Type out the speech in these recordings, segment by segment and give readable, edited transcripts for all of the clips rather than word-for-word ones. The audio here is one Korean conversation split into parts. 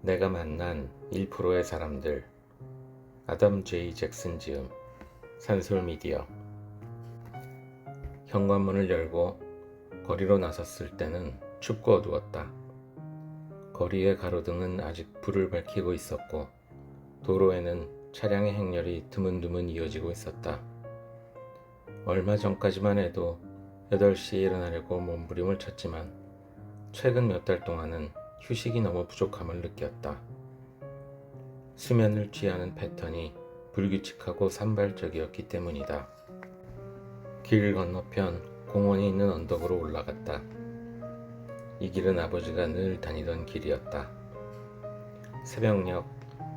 내가 만난 1%의 사람들. 아담 제이 잭슨 지음. 산솔 미디어. 현관문을 열고 거리로 나섰을 때는 춥고 어두웠다. 거리의 가로등은 아직 불을 밝히고 있었고 도로에는 차량의 행렬이 드문드문 이어지고 있었다. 얼마 전까지만 해도 8시에 일어나려고 몸부림을 쳤지만 최근 몇 달 동안은 휴식이 너무 부족함을 느꼈다. 수면을 취하는 패턴이 불규칙하고 산발적이었기 때문이다. 길 건너편 공원이 있는 언덕으로 올라갔다. 이 길은 아버지가 늘 다니던 길이었다. 새벽녘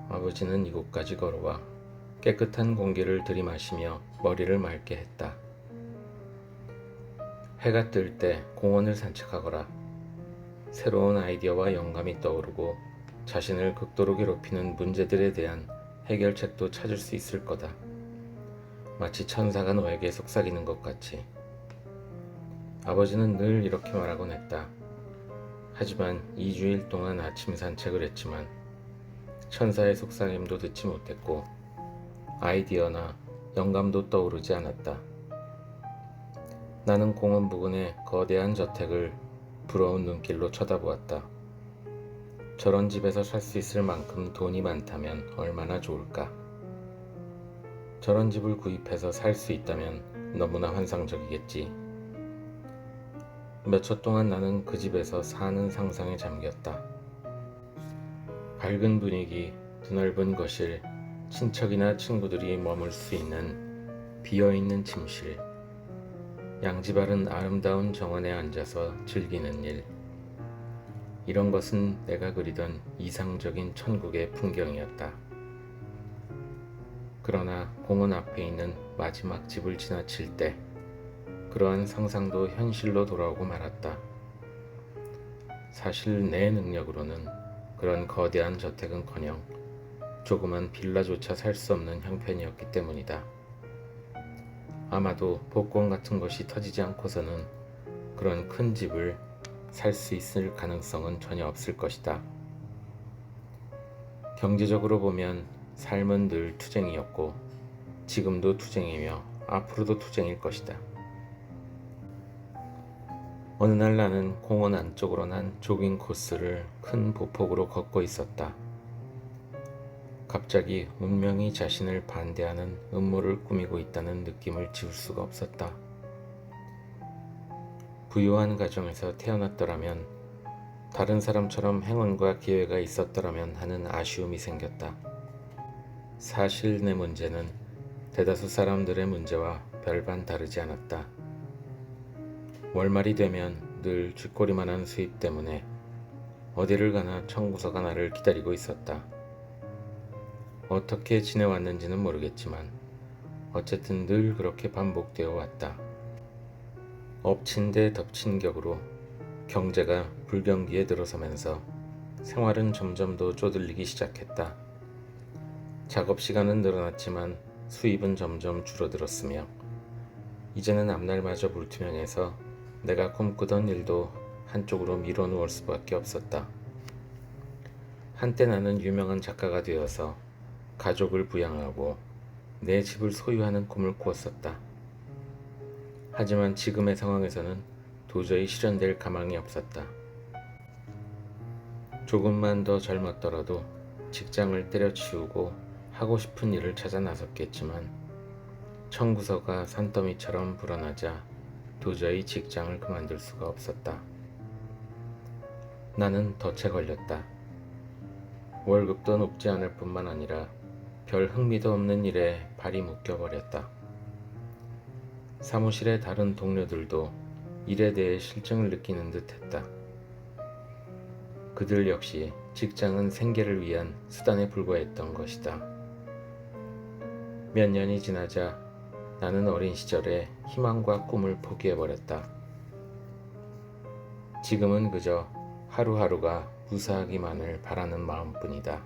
아버지는 이곳까지 걸어와 깨끗한 공기를 들이마시며 머리를 맑게 했다. 해가 뜰 때 공원을 산책하거라. 새로운 아이디어와 영감이 떠오르고 자신을 극도로 괴롭히는 문제들에 대한 해결책도 찾을 수 있을 거다. 마치 천사가 너에게 속삭이는 것 같이. 아버지는 늘 이렇게 말하곤 했다. 하지만 2주일 동안 아침 산책을 했지만 천사의 속삭임도 듣지 못했고 아이디어나 영감도 떠오르지 않았다. 나는 공원 부근의 거대한 저택을 부러운 눈길로 쳐다보았다. 저런 집에서 살 수 있을 만큼 돈이 많다면 얼마나 좋을까? 저런 집을 구입해서 살 수 있다면 너무나 환상적이겠지. 몇 초 동안 나는 그 집에서 사는 상상에 잠겼다. 밝은 분위기, 드넓은 거실, 친척이나 친구들이 머물 수 있는 비어있는 침실, 양지바른 아름다운 정원에 앉아서 즐기는 일. 이런 것은 내가 그리던 이상적인 천국의 풍경이었다. 그러나 공원 앞에 있는 마지막 집을 지나칠 때 그러한 상상도 현실로 돌아오고 말았다. 사실 내 능력으로는 그런 거대한 저택은커녕 조그만 빌라조차 살 수 없는 형편이었기 때문이다. 아마도 복권 같은 것이 터지지 않고서는 그런 큰 집을 살 수 있을 가능성은 전혀 없을 것이다. 경제적으로 보면 삶은 늘 투쟁이었고 지금도 투쟁이며 앞으로도 투쟁일 것이다. 어느 날 나는 공원 안쪽으로 난 조깅 코스를 큰 보폭으로 걷고 있었다. 갑자기 운명이 자신을 반대하는 음모를 꾸미고 있다는 느낌을 지울 수가 없었다. 부유한 가정에서 태어났더라면, 다른 사람처럼 행운과 기회가 있었더라면 하는 아쉬움이 생겼다. 사실 내 문제는 대다수 사람들의 문제와 별반 다르지 않았다. 월말이 되면 늘 쥐꼬리만한 수입 때문에 어디를 가나 청구서가 나를 기다리고 있었다. 어떻게 지내왔는지는 모르겠지만 어쨌든 늘 그렇게 반복되어 왔다. 엎친 데 덮친 격으로 경제가 불경기에 들어서면서 생활은 점점 더 쪼들리기 시작했다. 작업 시간은 늘어났지만 수입은 점점 줄어들었으며 이제는 앞날마저 불투명해서 내가 꿈꾸던 일도 한쪽으로 밀어놓을 수밖에 없었다. 한때 나는 유명한 작가가 되어서 가족을 부양하고 내 집을 소유하는 꿈을 꾸었었다. 하지만 지금의 상황에서는 도저히 실현될 가망이 없었다. 조금만 더 젊었더라도 직장을 때려치우고 하고 싶은 일을 찾아 나섰겠지만 청구서가 산더미처럼 불어나자 도저히 직장을 그만둘 수가 없었다. 나는 덫에 걸렸다. 월급도 높지 않을 뿐만 아니라 별 흥미도 없는 일에 발이 묶여버렸다. 사무실의 다른 동료들도 일에 대해 실증을 느끼는 듯 했다. 그들 역시 직장은 생계를 위한 수단에 불과했던 것이다. 몇 년이 지나자 나는 어린 시절에 희망과 꿈을 포기해버렸다. 지금은 그저 하루하루가 무사하기만을 바라는 마음뿐이다.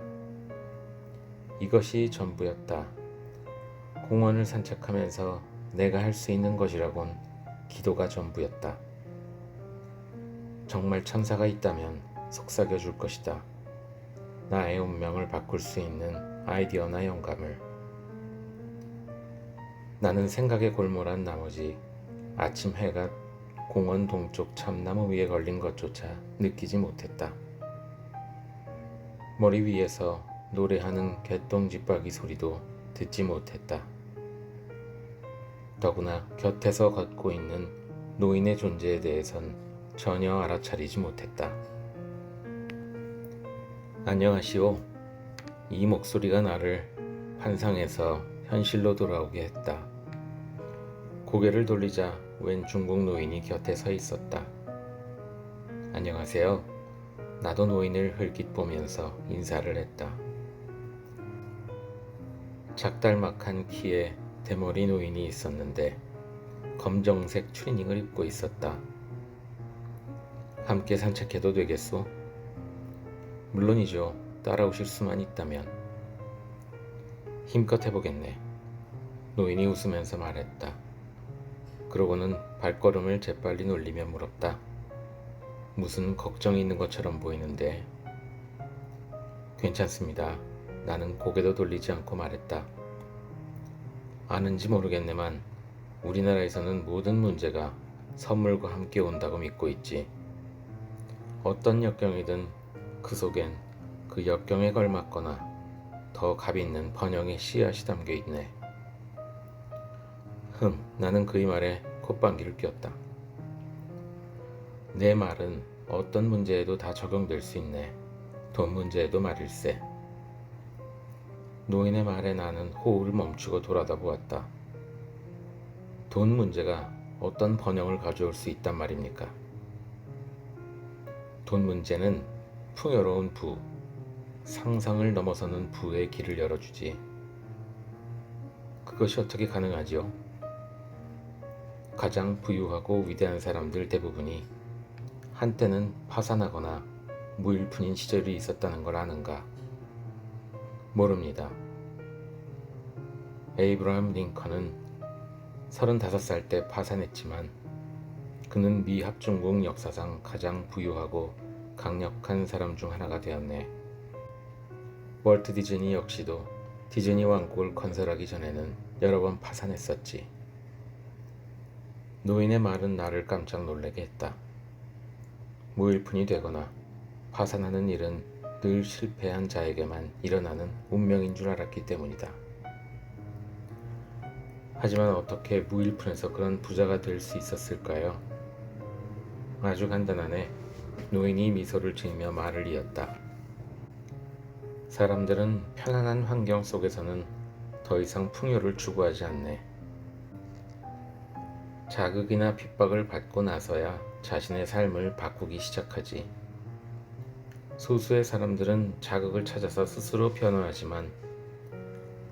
이것이 전부였다. 공원을 산책하면서 내가 할 수 있는 것이라곤 기도가 전부였다. 정말 천사가 있다면 속삭여 줄 것이다. 나의 운명을 바꿀 수 있는 아이디어나 영감을. 나는 생각에 골몰한 나머지 아침 해가 공원 동쪽 참나무 위에 걸린 것조차 느끼지 못했다. 머리 위에서 노래하는 개똥집박이 소리도 듣지 못했다. 더구나 곁에서 걷고 있는 노인의 존재에 대해선 전혀 알아차리지 못했다. 안녕하시오. 이 목소리가 나를 환상에서 현실로 돌아오게 했다. 고개를 돌리자 웬 중국 노인이 곁에 서 있었다. 안녕하세요. 나도 노인을 흘낏 보면서 인사를 했다. 작달막한 키에 대머리 노인이 있었는데 검정색 추리닝을 입고 있었다. 함께 산책해도 되겠소? 물론이죠. 따라오실 수만 있다면. 힘껏 해보겠네. 노인이 웃으면서 말했다. 그러고는 발걸음을 재빨리 놀리며 물었다. 무슨 걱정이 있는 것처럼 보이는데. 괜찮습니다. 나는 고개도 돌리지 않고 말했다. 아는지 모르겠네만 우리나라에서는 모든 문제가 선물과 함께 온다고 믿고 있지. 어떤 역경이든 그 속엔 그 역경에 걸맞거나 더 값있는 번영의 씨앗이 담겨 있네. 나는 그의 말에 콧방귀를 뀌었다. 내 말은 어떤 문제에도 다 적용될 수 있네. 돈 문제에도 말일세. 노인의 말에 나는 호흡을 멈추고 돌아다 보았다. 돈 문제가 어떤 번영을 가져올 수 있단 말입니까? 돈 문제는 풍요로운 부, 상상을 넘어서는 부의 길을 열어주지. 그것이 어떻게 가능하지요? 가장 부유하고 위대한 사람들 대부분이 한때는 파산하거나 무일푼인 시절이 있었다는 걸 아는가? 모릅니다. 에이브러함 링컨은 35살 때 파산했지만 그는 미 합중국 역사상 가장 부유하고 강력한 사람 중 하나가 되었네. 월트 디즈니 역시도 디즈니 왕국을 건설하기 전에는 여러 번 파산했었지. 노인의 말은 나를 깜짝 놀라게 했다. 무일푼이 되거나 파산하는 일은 늘 실패한 자에게만 일어나는 운명인 줄 알았기 때문이다. 하지만 어떻게 무일푼에서 그런 부자가 될 수 있었을까요? 아주 간단하네. 노인이 미소를 지으며 말을 이었다. 사람들은 편안한 환경 속에서는 더 이상 풍요를 추구하지 않네. 자극이나 핍박을 받고 나서야 자신의 삶을 바꾸기 시작하지. 소수의 사람들은 자극을 찾아서 스스로 변화하지만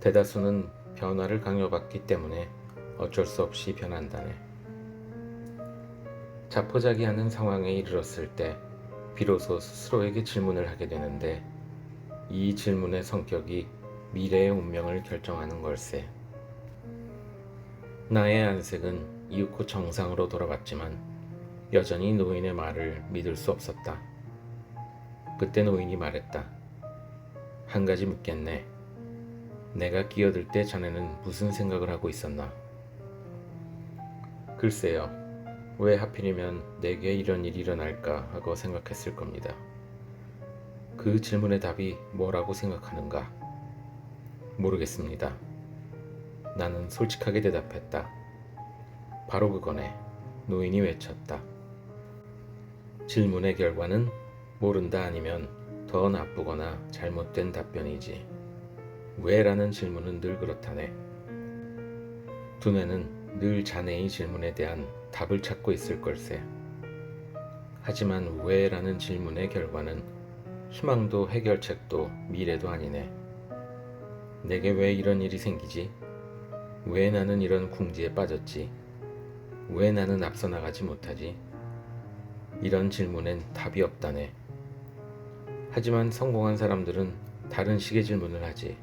대다수는 변화를 강요받기 때문에 어쩔 수 없이 변한다네. 자포자기하는 상황에 이르렀을 때 비로소 스스로에게 질문을 하게 되는데 이 질문의 성격이 미래의 운명을 결정하는 걸세. 나의 안색은 이윽고 정상으로 돌아왔지만 여전히 노인의 말을 믿을 수 없었다. 그때 노인이 말했다. 한 가지 묻겠네. 내가 끼어들 때 자네는 무슨 생각을 하고 있었나? 글쎄요. 왜 하필이면 내게 이런 일이 일어날까 하고 생각했을 겁니다. 그 질문의 답이 뭐라고 생각하는가? 모르겠습니다. 나는 솔직하게 대답했다. 바로 그거네. 노인이 외쳤다. 질문의 결과는 모른다 아니면 더 나쁘거나 잘못된 답변이지. 왜? 라는 질문은 늘 그렇다네. 두뇌는 늘 자네의 질문에 대한 답을 찾고 있을 걸세. 하지만 왜? 라는 질문의 결과는 희망도 해결책도 미래도 아니네. 내게 왜 이런 일이 생기지? 왜 나는 이런 궁지에 빠졌지? 왜 나는 앞서 나가지 못하지? 이런 질문엔 답이 없다네. 하지만 성공한 사람들은 다른 식의 질문을 하지.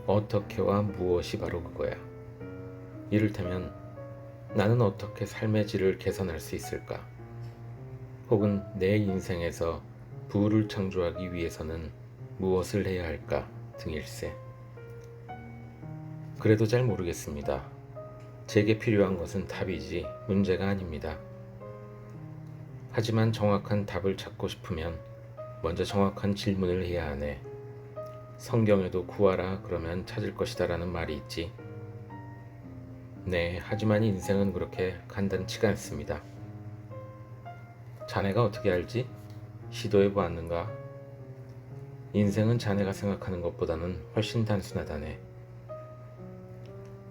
어떻게와 무엇이 바로 그거야. 이를테면 나는 어떻게 삶의 질을 개선할 수 있을까? 혹은 내 인생에서 부를 창조하기 위해서는 무엇을 해야 할까 등일세. 그래도 잘 모르겠습니다. 제게 필요한 것은 답이지 문제가 아닙니다. 하지만 정확한 답을 찾고 싶으면 먼저 정확한 질문을 해야 하네. 성경에도 구하라 그러면 찾을 것이다 라는 말이 있지. 네, 하지만 인생은 그렇게 간단치가 않습니다. 자네가 어떻게 알지? 시도해 보았는가? 인생은 자네가 생각하는 것보다는 훨씬 단순하다네.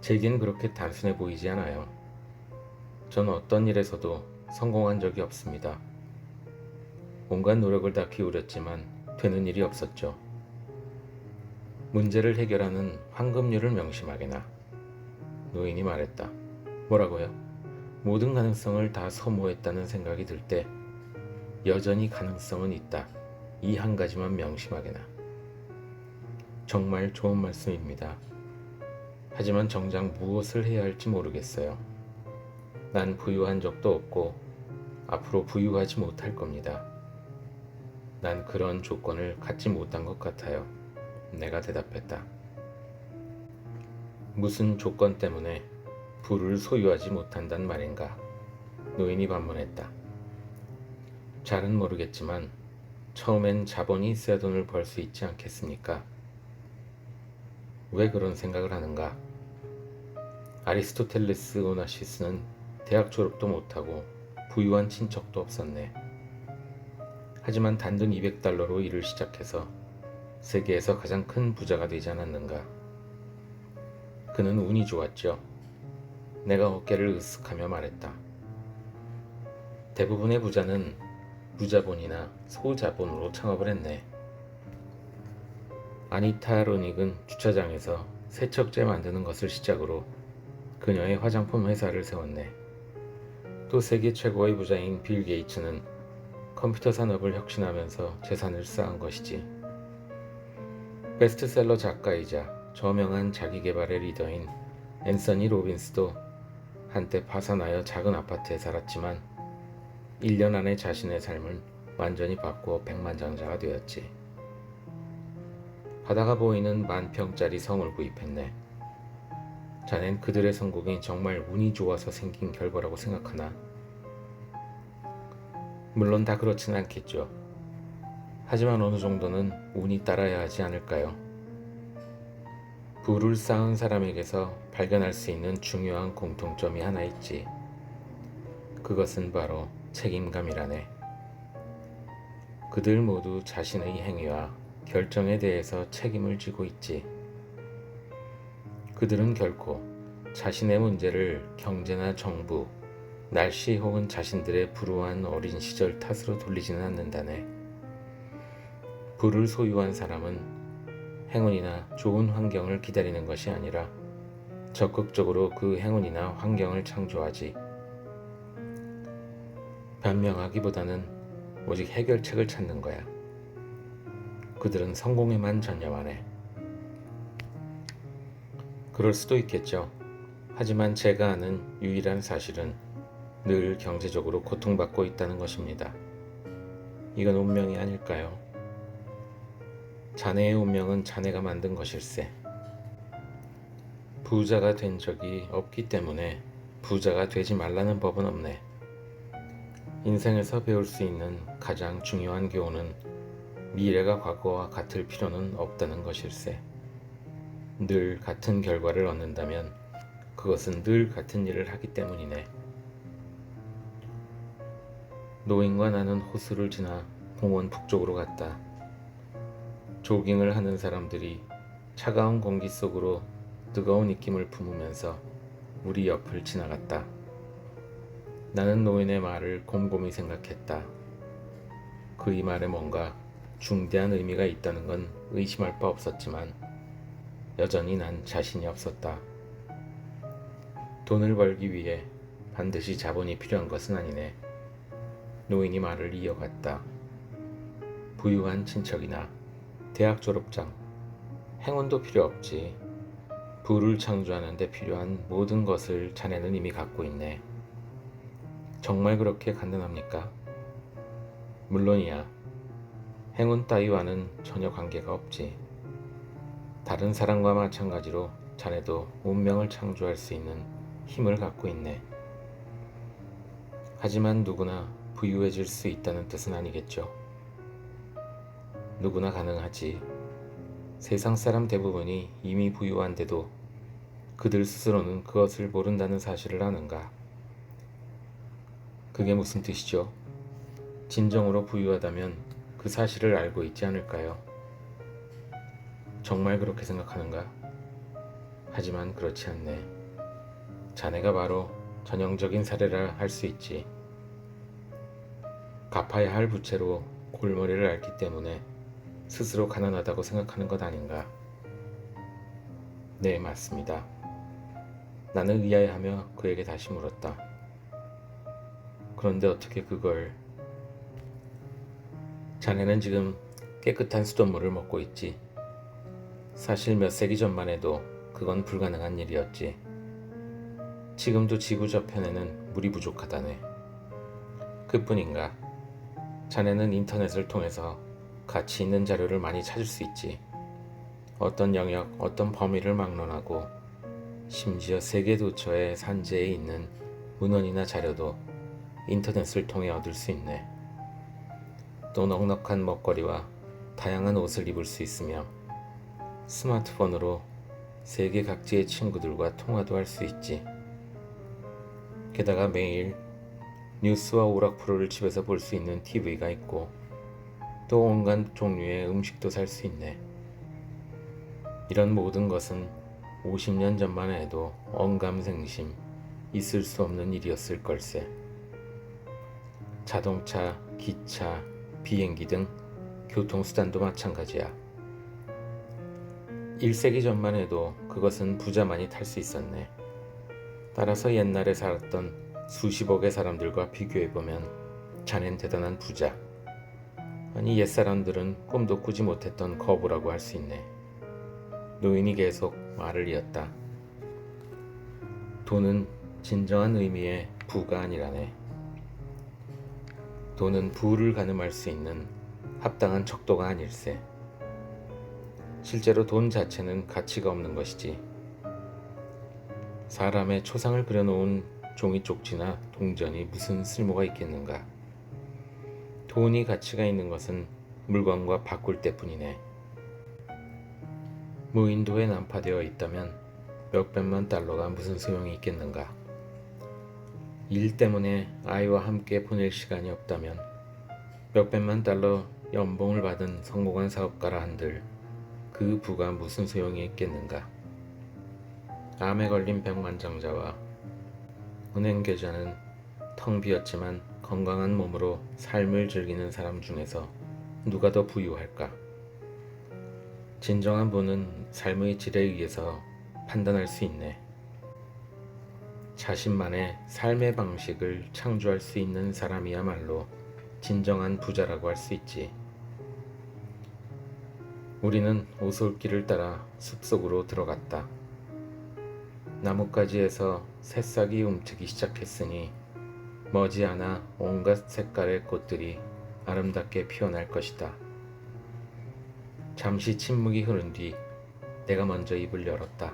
제겐 그렇게 단순해 보이지 않아요. 전 어떤 일에서도 성공한 적이 없습니다. 온갖 노력을 다 기울였지만 되는 일이 없었죠. 문제를 해결하는 황금률을 명심하게나. 노인이 말했다. 뭐라고요? 모든 가능성을 다 소모했다는 생각이 들 때 여전히 가능성은 있다. 이 한 가지만 명심하게나. 정말 좋은 말씀입니다. 하지만 정작 무엇을 해야 할지 모르겠어요. 난 부유한 적도 없고 앞으로 부유하지 못할 겁니다. 난 그런 조건을 갖지 못한 것 같아요. 내가 대답했다. 무슨 조건 때문에 부를 소유하지 못한단 말인가? 노인이 반문했다. 잘은 모르겠지만 처음엔 자본이 있어야 돈을 벌 수 있지 않겠습니까? 왜 그런 생각을 하는가? 아리스토텔레스 오나시스는 대학 졸업도 못하고 부유한 친척도 없었네. 하지만 단돈 $200로 일을 시작해서 세계에서 가장 큰 부자가 되지 않았는가? 그는 운이 좋았죠. 내가 어깨를 으쓱하며 말했다. 대부분의 부자는 무자본이나 소자본으로 창업을 했네. 아니타 로닉은 주차장에서 세척제 만드는 것을 시작으로 그녀의 화장품 회사를 세웠네. 또 세계 최고의 부자인 빌 게이츠는 컴퓨터 산업을 혁신하면서 재산을 쌓은 것이지. 베스트셀러 작가이자 저명한 자기계발의 리더인 앤서니 로빈스도 한때 파산하여 작은 아파트에 살았지만 1년 안에 자신의 삶을 완전히 바꾸어 백만장자가 되었지. 바다가 보이는 10,000평짜리 성을 구입했네. 자넨 그들의 성공이 정말 운이 좋아서 생긴 결과라고 생각하나? 물론 다 그렇진 않겠죠. 하지만 어느 정도는 운이 따라야 하지 않을까요? 부를 쌓은 사람에게서 발견할 수 있는 중요한 공통점이 하나 있지. 그것은 바로 책임감이라네. 그들 모두 자신의 행위와 결정에 대해서 책임을 지고 있지. 그들은 결코 자신의 문제를 경제나 정부, 날씨 혹은 자신들의 불우한 어린 시절 탓으로 돌리지는 않는다네. 부를 소유한 사람은 행운이나 좋은 환경을 기다리는 것이 아니라 적극적으로 그 행운이나 환경을 창조하지. 변명하기보다는 오직 해결책을 찾는 거야. 그들은 성공에만 전념하네. 그럴 수도 있겠죠. 하지만 제가 아는 유일한 사실은 늘 경제적으로 고통받고 있다는 것입니다. 이건 운명이 아닐까요? 자네의 운명은 자네가 만든 것일세. 부자가 된 적이 없기 때문에 부자가 되지 말라는 법은 없네. 인생에서 배울 수 있는 가장 중요한 교훈은 미래가 과거와 같을 필요는 없다는 것일세. 늘 같은 결과를 얻는다면 그것은 늘 같은 일을 하기 때문이네. 노인과 나는 호수를 지나 공원 북쪽으로 갔다. 조깅을 하는 사람들이 차가운 공기 속으로 뜨거운 입김을 품으면서 우리 옆을 지나갔다. 나는 노인의 말을 곰곰이 생각했다. 그의 말에 뭔가 중대한 의미가 있다는 건 의심할 바 없었지만 여전히 난 자신이 없었다. 돈을 벌기 위해 반드시 자본이 필요한 것은 아니네. 노인이 말을 이어갔다. 부유한 친척이나 대학 졸업장, 행운도 필요 없지. 부를 창조하는 데 필요한 모든 것을 자네는 이미 갖고 있네. 정말 그렇게 간단합니까? 물론이야. 행운 따위와는 전혀 관계가 없지. 다른 사람과 마찬가지로 자네도 운명을 창조할 수 있는 힘을 갖고 있네. 하지만 누구나 부유해질 수 있다는 뜻은 아니겠죠. 누구나 가능하지. 세상 사람 대부분이 이미 부유한데도 그들 스스로는 그것을 모른다는 사실을 아는가? 그게 무슨 뜻이죠? 진정으로 부유하다면 그 사실을 알고 있지 않을까요? 정말 그렇게 생각하는가? 하지만 그렇지 않네. 자네가 바로 전형적인 사례라 할 수 있지. 갚아야 할 부채로 골머리를 앓기 때문에 스스로 가난하다고 생각하는 것 아닌가? 네, 맞습니다. 나는 의아해하며 그에게 다시 물었다. 그런데 어떻게 그걸... 자네는 지금 깨끗한 수돗물을 먹고 있지. 사실 몇 세기 전만 해도 그건 불가능한 일이었지. 지금도 지구 저편에는 물이 부족하다네. 그뿐인가? 자네는 인터넷을 통해서 가치 있는 자료를 많이 찾을 수 있지. 어떤 영역, 어떤 범위를 막론하고 심지어 세계 도처의 산지에 있는 문헌이나 자료도 인터넷을 통해 얻을 수 있네. 또 넉넉한 먹거리와 다양한 옷을 입을 수 있으며 스마트폰으로 세계 각지의 친구들과 통화도 할 수 있지. 게다가 매일 뉴스와 오락 프로를 집에서 볼 수 있는 TV가 있고 또 온갖 종류의 음식도 살 수 있네. 이런 모든 것은 50년 전만 해도 언감생심 있을 수 없는 일이었을 걸세. 자동차, 기차, 비행기 등 교통수단도 마찬가지야. 1세기 전만 해도 그것은 부자만이 탈 수 있었네. 따라서 옛날에 살았던 수십억의 사람들과 비교해보면 자넨 대단한 부자. 아니 옛사람들은 꿈도 꾸지 못했던 거부라고 할 수 있네. 노인이 계속 말을 이었다. 돈은 진정한 의미의 부가 아니라네. 돈은 부를 가늠할 수 있는 합당한 척도가 아닐세. 실제로 돈 자체는 가치가 없는 것이지. 사람의 초상을 그려놓은 종이 쪽지나 동전이 무슨 쓸모가 있겠는가. 돈이 가치가 있는 것은 물건과 바꿀 때뿐이네. 무인도에 난파되어 있다면 몇백만 달러가 무슨 소용이 있겠는가. 일 때문에 아이와 함께 보낼 시간이 없다면 몇백만 달러 연봉을 받은 성공한 사업가라 한들 그 부가 무슨 소용이 있겠는가. 암에 걸린 백만장자와 은행 계좌는 텅 비었지만 건강한 몸으로 삶을 즐기는 사람 중에서 누가 더 부유할까? 진정한 부는 삶의 질에 의해서 판단할 수 있네. 자신만의 삶의 방식을 창조할 수 있는 사람이야말로 진정한 부자라고 할 수 있지. 우리는 오솔길을 따라 숲속으로 들어갔다. 나뭇가지에서 새싹이 움트기 시작했으니 머지않아 온갖 색깔의 꽃들이 아름답게 피어날 것이다. 잠시 침묵이 흐른 뒤 내가 먼저 입을 열었다.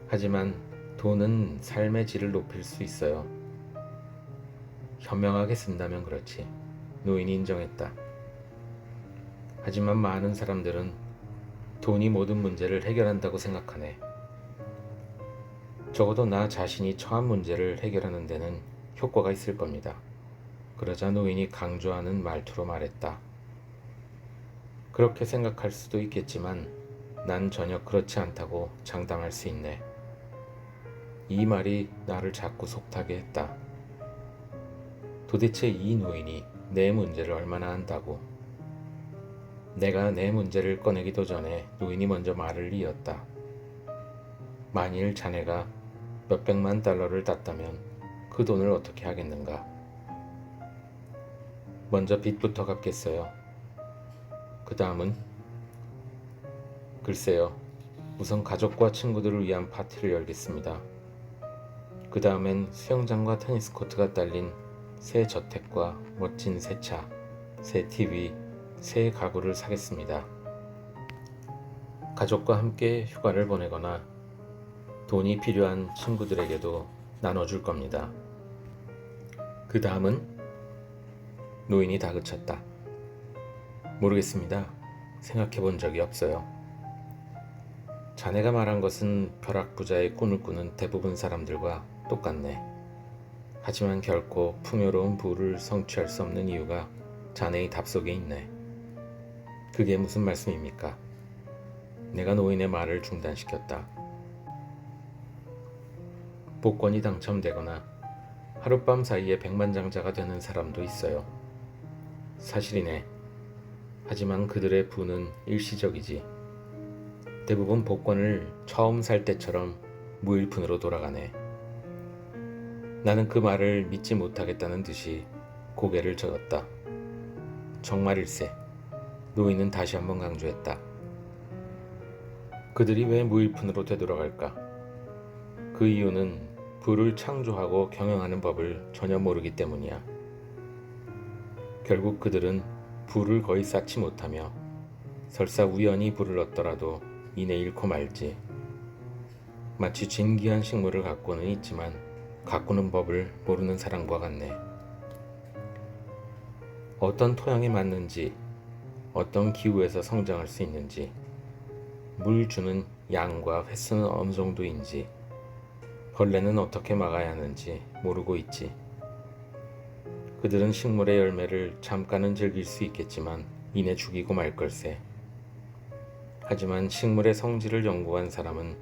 하지만 돈은 삶의 질을 높일 수 있어요. 현명하게 쓴다면 그렇지. 노인이 인정했다. 하지만 많은 사람들은 돈이 모든 문제를 해결한다고 생각하네. 적어도 나 자신이 처한 문제를 해결하는 데는 효과가 있을 겁니다. 그러자 노인이 강조하는 말투로 말했다. 그렇게 생각할 수도 있겠지만 난 전혀 그렇지 않다고 장담할 수 있네. 이 말이 나를 자꾸 속타게 했다. 도대체 이 노인이 내 문제를 얼마나 안다고. 내가 내 문제를 꺼내기도 전에 노인이 먼저 말을 이었다. 만일 자네가 몇백만 달러를 땄다면 그 돈을 어떻게 하겠는가? 먼저 빚부터 갚겠어요. 그 다음은? 글쎄요. 우선 가족과 친구들을 위한 파티를 열겠습니다. 그 다음엔 수영장과 테니스 코트가 딸린 새 저택과 멋진 새 차, 새 TV, 새 가구를 사겠습니다. 가족과 함께 휴가를 보내거나 돈이 필요한 친구들에게도 나눠줄 겁니다. 그 다음은? 노인이 다그쳤다. 모르겠습니다. 생각해 본 적이 없어요. 자네가 말한 것은 벼락부자의 꿈을 꾸는 대부분 사람들과 똑같네. 하지만 결코 풍요로운 부를 성취할 수 없는 이유가 자네의 답 속에 있네. 그게 무슨 말씀입니까? 내가 노인의 말을 중단시켰다. 복권이 당첨되거나 하룻밤 사이에 백만장자가 되는 사람도 있어요. 사실이네. 하지만 그들의 부는 일시적이지. 대부분 복권을 처음 살 때처럼 무일푼으로 돌아가네. 나는 그 말을 믿지 못하겠다는 듯이 고개를 저었다. 정말일세. 노인은 다시 한번 강조했다. 그들이 왜 무일푼으로 되돌아갈까? 그 이유는 부를 창조하고 경영하는 법을 전혀 모르기 때문이야. 결국 그들은 부를 거의 쌓지 못하며 설사 우연히 부를 얻더라도 이내 잃고 말지. 마치 진귀한 식물을 갖고는 있지만 가꾸는 법을 모르는 사람과 같네. 어떤 토양에 맞는지, 어떤 기후에서 성장할 수 있는지, 물 주는 양과 횟수는 어느 정도인지, 벌레는 어떻게 막아야 하는지 모르고 있지. 그들은 식물의 열매를 잠깐은 즐길 수 있겠지만 이내 죽이고 말 걸세. 하지만 식물의 성질을 연구한 사람은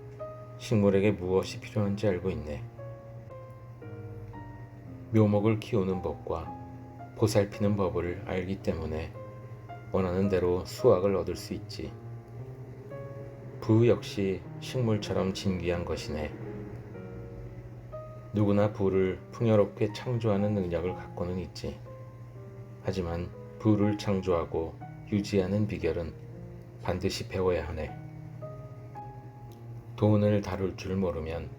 식물에게 무엇이 필요한지 알고 있네. 묘목을 키우는 법과 보살피는 법을 알기 때문에 원하는 대로 수확을 얻을 수 있지. 부 역시 식물처럼 진귀한 것이네. 누구나 부를 풍요롭게 창조하는 능력을 갖고는 있지. 하지만 부를 창조하고 유지하는 비결은 반드시 배워야 하네. 돈을 다룰 줄 모르면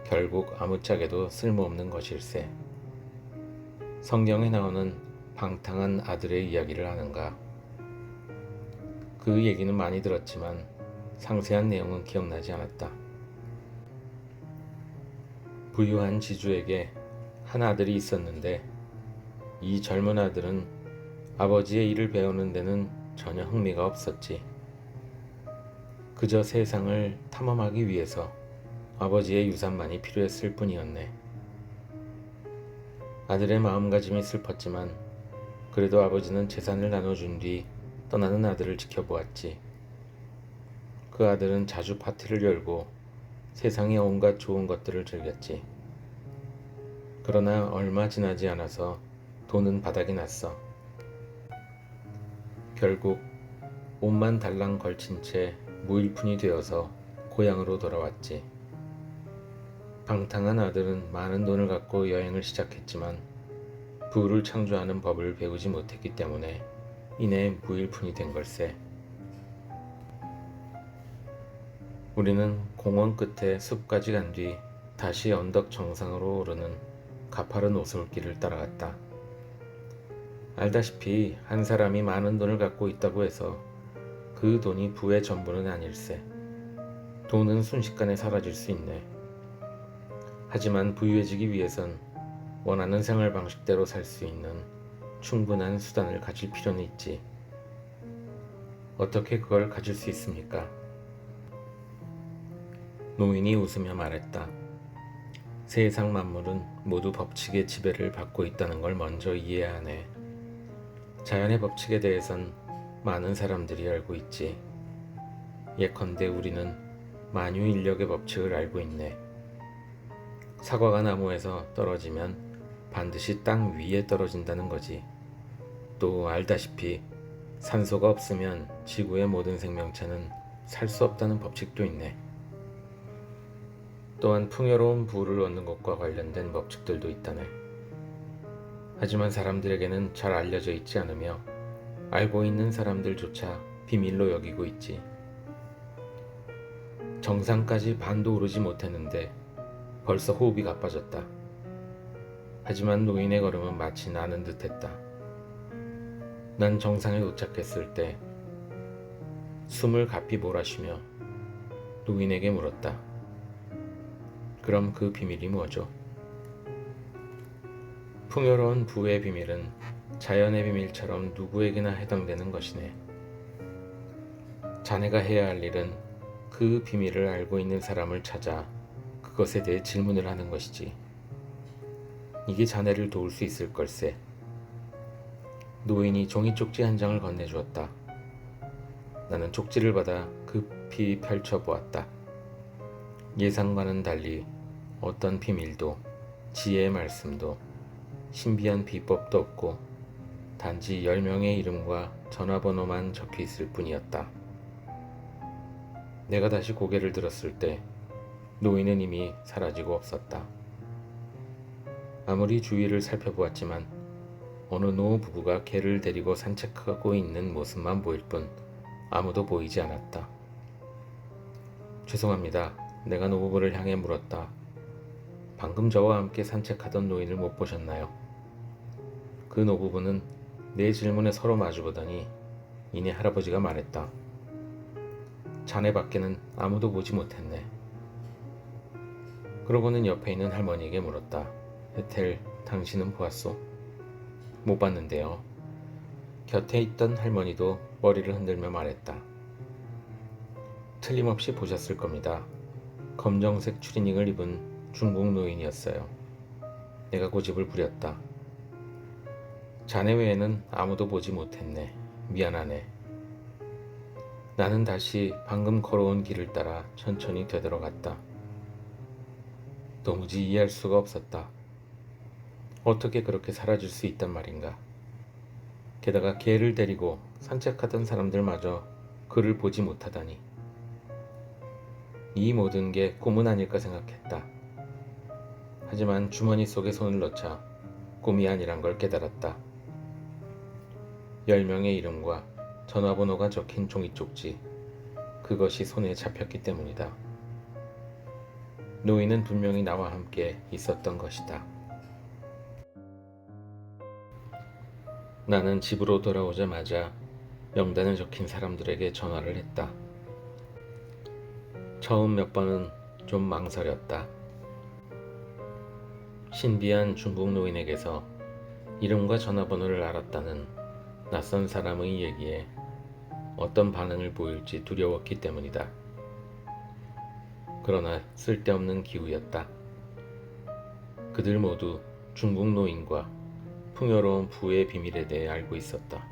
결국 아무짝에도 쓸모없는 것일세. 성경에 나오는 방탕한 아들의 이야기를 아는가? 그 얘기는 많이 들었지만 상세한 내용은 기억나지 않았다. 부유한 지주에게 한 아들이 있었는데 이 젊은 아들은 아버지의 일을 배우는 데는 전혀 흥미가 없었지. 그저 세상을 탐험하기 위해서 아버지의 유산만이 필요했을 뿐이었네. 아들의 마음가짐이 슬펐지만 그래도 아버지는 재산을 나눠준 뒤 떠나는 아들을 지켜보았지. 그 아들은 자주 파티를 열고 세상의 온갖 좋은 것들을 즐겼지. 그러나 얼마 지나지 않아서 돈은 바닥이 났어. 결국 옷만 달랑 걸친 채 무일푼이 되어서 고향으로 돌아왔지. 방탕한 아들은 많은 돈을 갖고 여행을 시작했지만 부를 창조하는 법을 배우지 못했기 때문에 이내 무일푼이 된 걸세. 우리는 공원 끝에 숲까지 간 뒤 다시 언덕 정상으로 오르는 가파른 오솔길을 따라갔다. 알다시피 한 사람이 많은 돈을 갖고 있다고 해서 그 돈이 부의 전부는 아닐세. 돈은 순식간에 사라질 수 있네. 하지만 부유해지기 위해선 원하는 생활 방식대로 살 수 있는 충분한 수단을 가질 필요는 있지. 어떻게 그걸 가질 수 있습니까? 노인이 웃으며 말했다. 세상 만물은 모두 법칙의 지배를 받고 있다는 걸 먼저 이해해야 하네. 자연의 법칙에 대해선 많은 사람들이 알고 있지. 예컨대 우리는 만유인력의 법칙을 알고 있네. 사과가 나무에서 떨어지면 반드시 땅 위에 떨어진다는 거지. 또 알다시피 산소가 없으면 지구의 모든 생명체는 살 수 없다는 법칙도 있네. 또한 풍요로운 부를 얻는 것과 관련된 법칙들도 있다네. 하지만 사람들에게는 잘 알려져 있지 않으며 알고 있는 사람들조차 비밀로 여기고 있지. 정상까지 반도 오르지 못했는데 벌써 호흡이 가빠졌다. 하지만 노인의 걸음은 마치 나는 듯했다. 난 정상에 도착했을 때 숨을 가삐 몰아쉬며 노인에게 물었다. 그럼 그 비밀이 뭐죠? 풍요로운 부의 비밀은 자연의 비밀처럼 누구에게나 해당되는 것이네. 자네가 해야 할 일은 그 비밀을 알고 있는 사람을 찾아 그것에 대해 질문을 하는 것이지. 이게 자네를 도울 수 있을 걸세. 노인이 종이 쪽지 한 장을 건네주었다. 나는 쪽지를 받아 급히 펼쳐보았다. 예상과는 달리 어떤 비밀도 지혜의 말씀도 신비한 비법도 없고 단지 10명의 이름과 전화번호만 적혀 있을 뿐이었다. 내가 다시 고개를 들었을 때 노인은 이미 사라지고 없었다. 아무리 주위를 살펴보았지만 어느 노 부부가 개를 데리고 산책하고 있는 모습만 보일 뿐 아무도 보이지 않았다. 죄송합니다. 내가 노부부를 향해 물었다. 방금 저와 함께 산책하던 노인을 못 보셨나요? 그 노부부는 내 질문에 서로 마주보더니 이내 할아버지가 말했다. 자네밖에는 아무도 보지 못했네. 그러고는 옆에 있는 할머니에게 물었다. 에텔, 당신은 보았소? 못 봤는데요. 곁에 있던 할머니도 머리를 흔들며 말했다. 틀림없이 보셨을 겁니다. 검정색 추리닝을 입은 중국 노인이었어요. 내가 고집을 부렸다. 자네 외에는 아무도 보지 못했네. 미안하네. 나는 다시 방금 걸어온 길을 따라 천천히 되돌아갔다. 도무지 이해할 수가 없었다. 어떻게 그렇게 사라질 수 있단 말인가. 게다가 개를 데리고 산책하던 사람들마저 그를 보지 못하다니. 이 모든 게 꿈은 아닐까 생각했다. 하지만 주머니 속에 손을 넣자 꿈이 아니란 걸 깨달았다. 10명의 이름과 전화번호가 적힌 종이 쪽지, 그것이 손에 잡혔기 때문이다. 노인은 분명히 나와 함께 있었던 것이다. 나는 집으로 돌아오자마자 명단에 적힌 사람들에게 전화를 했다. 처음 몇 번은 좀 망설였다. 신비한 중국 노인에게서 이름과 전화번호를 알았다는 낯선 사람의 얘기에 어떤 반응을 보일지 두려웠기 때문이다. 그러나 쓸데없는 기우였다. 그들 모두 중국 노인과 풍요로운 부의 비밀에 대해 알고 있었다.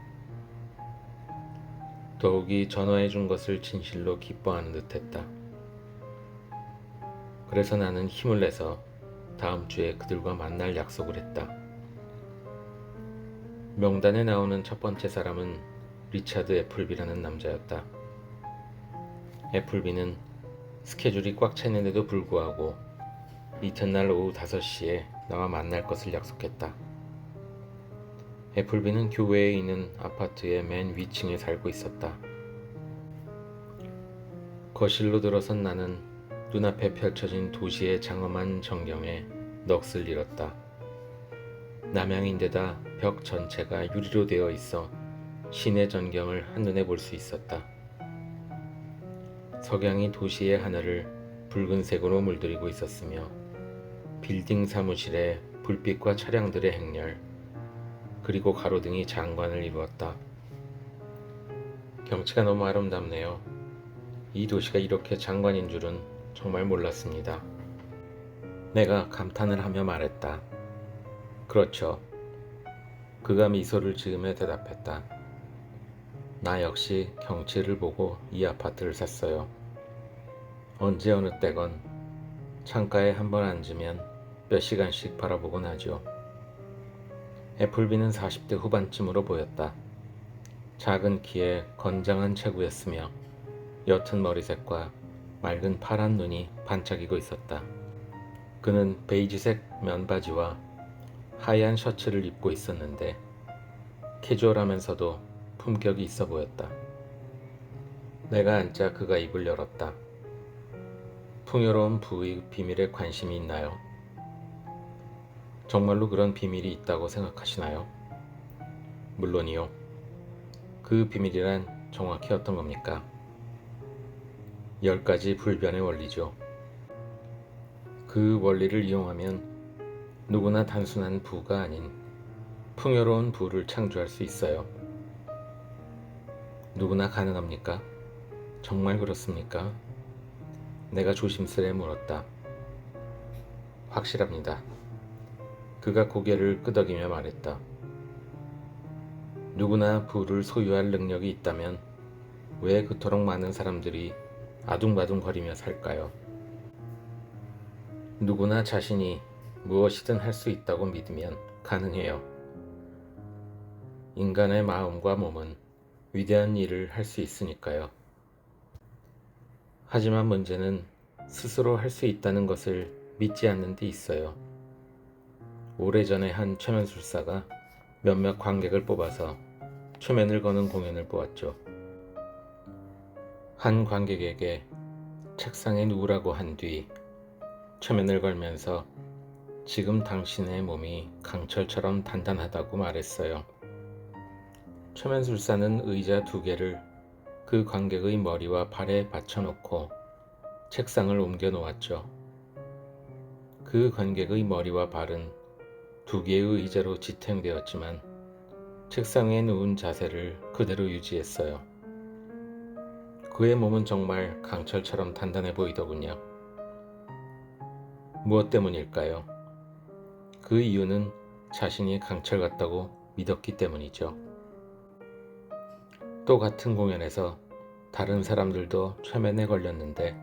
더욱이 전화해 준 것을 진실로 기뻐하는 듯했다. 그래서 나는 힘을 내서 다음 주에 그들과 만날 약속을 했다. 명단에 나오는 첫 번째 사람은 리차드 애플비라는 남자였다. 애플비는 스케줄이 꽉 차 있는데도 불구하고 이튿날 오후 5시에 나와 만날 것을 약속했다. 애플비는 교외에 있는 아파트의 맨 위층에 살고 있었다. 거실로 들어선 나는 눈앞에 펼쳐진 도시의 장엄한 전경에 넋을 잃었다. 남향인데다 벽 전체가 유리로 되어 있어 시내 전경을 한눈에 볼 수 있었다. 석양이 도시의 하늘을 붉은색으로 물들이고 있었으며 빌딩 사무실의 불빛과 차량들의 행렬, 그리고 가로등이 장관을 이루었다. 경치가 너무 아름답네요. 이 도시가 이렇게 장관인 줄은 정말 몰랐습니다. 내가 감탄을 하며 말했다. 그렇죠. 그가 미소를 지으며 대답했다. 나 역시 경치를 보고 이 아파트를 샀어요. 언제 어느 때건 창가에 한번 앉으면 몇 시간씩 바라보곤 하죠. 애플비는 40대 후반쯤으로 보였다. 작은 키에 건장한 체구였으며 옅은 머리색과 맑은 파란 눈이 반짝이고 있었다. 그는 베이지색 면바지와 하얀 셔츠를 입고 있었는데 캐주얼하면서도 품격이 있어 보였다. 내가 앉자 그가 입을 열었다. 풍요로운 부의 비밀에 관심이 있나요? 정말로 그런 비밀이 있다고 생각하시나요? 물론이요. 그 비밀이란 정확히 어떤 겁니까? 10가지 불변의 원리죠. 그 원리를 이용하면 누구나 단순한 부가 아닌 풍요로운 부를 창조할 수 있어요. 누구나 가능합니까? 정말 그렇습니까? 내가 조심스레 물었다. 확실합니다. 그가 고개를 끄덕이며 말했다. 누구나 부를 소유할 능력이 있다면 왜 그토록 많은 사람들이 아둥바둥거리며 살까요? 누구나 자신이 무엇이든 할 수 있다고 믿으면 가능해요. 인간의 마음과 몸은 위대한 일을 할 수 있으니까요. 하지만 문제는 스스로 할 수 있다는 것을 믿지 않는 데 있어요. 오래전에 한 최면술사가 몇몇 관객을 뽑아서 최면을 거는 공연을 보았죠. 한 관객에게 책상에 누우라고 한 뒤 최면을 걸면서 지금 당신의 몸이 강철처럼 단단하다고 말했어요. 최면술사는 의자 2개를 그 관객의 머리와 발에 받쳐놓고 책상을 옮겨 놓았죠. 그 관객의 머리와 발은 2개의 의자로 지탱되었지만 책상 위에 누운 자세를 그대로 유지했어요. 그의 몸은 정말 강철처럼 단단해 보이더군요. 무엇 때문일까요? 그 이유는 자신이 강철 같다고 믿었기 때문이죠. 또 같은 공연에서 다른 사람들도 최면에 걸렸는데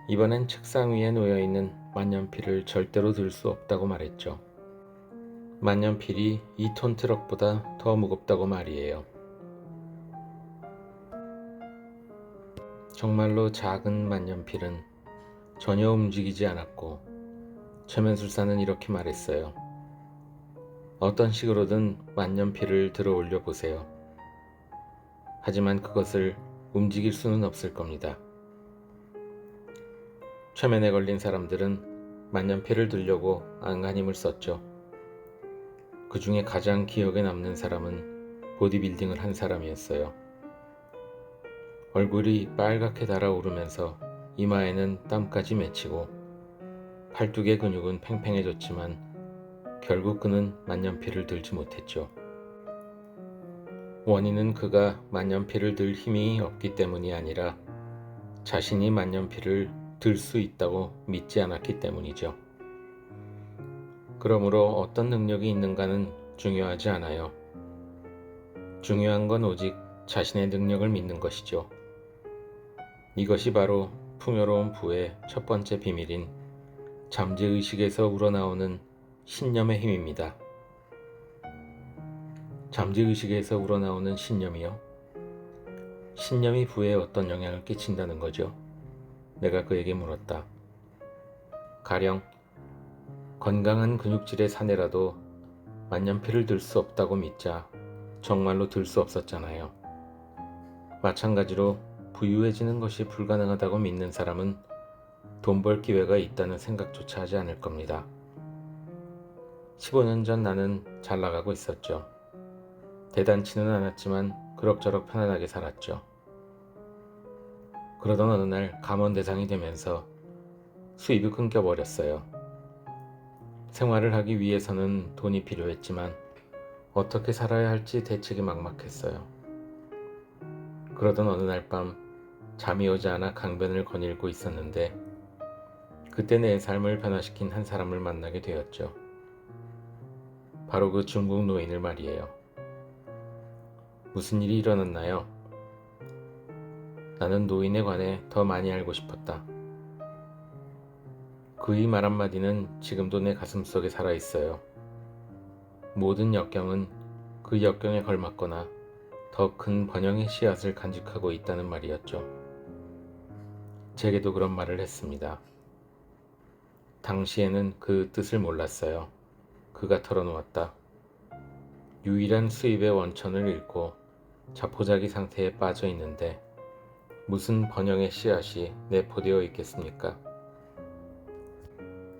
이번엔 책상 위에 놓여있는 만년필을 절대로 들 수 없다고 말했죠. 만년필이 2톤 트럭보다 더 무겁다고 말이에요. 정말로 작은 만년필은 전혀 움직이지 않았고 최면술사는 이렇게 말했어요. 어떤 식으로든 만년필을 들어 올려 보세요. 하지만 그것을 움직일 수는 없을 겁니다. 최면에 걸린 사람들은 만년필을 들려고 안간힘을 썼죠. 그 중에 가장 기억에 남는 사람은 보디빌딩을 한 사람이었어요. 얼굴이 빨갛게 달아오르면서 이마에는 땀까지 맺히고 팔뚝의 근육은 팽팽해졌지만 결국 그는 만년필을 들지 못했죠. 원인은 그가 만년필을 들 힘이 없기 때문이 아니라 자신이 만년필을 들 수 있다고 믿지 않았기 때문이죠. 그러므로 어떤 능력이 있는가는 중요하지 않아요. 중요한 건 오직 자신의 능력을 믿는 것이죠. 이것이 바로 풍요로운 부의 첫 번째 비밀인 잠재의식에서 우러나오는 신념의 힘입니다. 잠재의식에서 우러나오는 신념이요? 신념이 부에 어떤 영향을 끼친다는 거죠? 내가 그에게 물었다. 가령 건강한 근육질의 사내라도 만년필을 들 수 없다고 믿자 정말로 들 수 없었잖아요. 마찬가지로 부유해지는 것이 불가능하다고 믿는 사람은 돈 벌 기회가 있다는 생각조차 하지 않을 겁니다. 15년 전 나는 잘 나가고 있었죠. 대단치는 않았지만 그럭저럭 편안하게 살았죠. 그러던 어느 날 감원대상이 되면서 수입이 끊겨버렸어요. 생활을 하기 위해서는 돈이 필요했지만 어떻게 살아야 할지 대책이 막막했어요. 그러던 어느 날 밤 잠이 오지 않아 강변을 거닐고 있었는데 그때 내 삶을 변화시킨 한 사람을 만나게 되었죠. 바로 그 중국 노인을 말이에요. 무슨 일이 일어났나요? 나는 노인에 관해 더 많이 알고 싶었다. 그의 말 한마디는 지금도 내 가슴속에 살아있어요. 모든 역경은 그 역경에 걸맞거나 더 큰 번영의 씨앗을 간직하고 있다는 말이었죠. 제게도 그런 말을 했습니다. 당시에는 그 뜻을 몰랐어요. 그가 털어놓았다. 유일한 수입의 원천을 잃고 자포자기 상태에 빠져 있는데 무슨 번영의 씨앗이 내포되어 있겠습니까?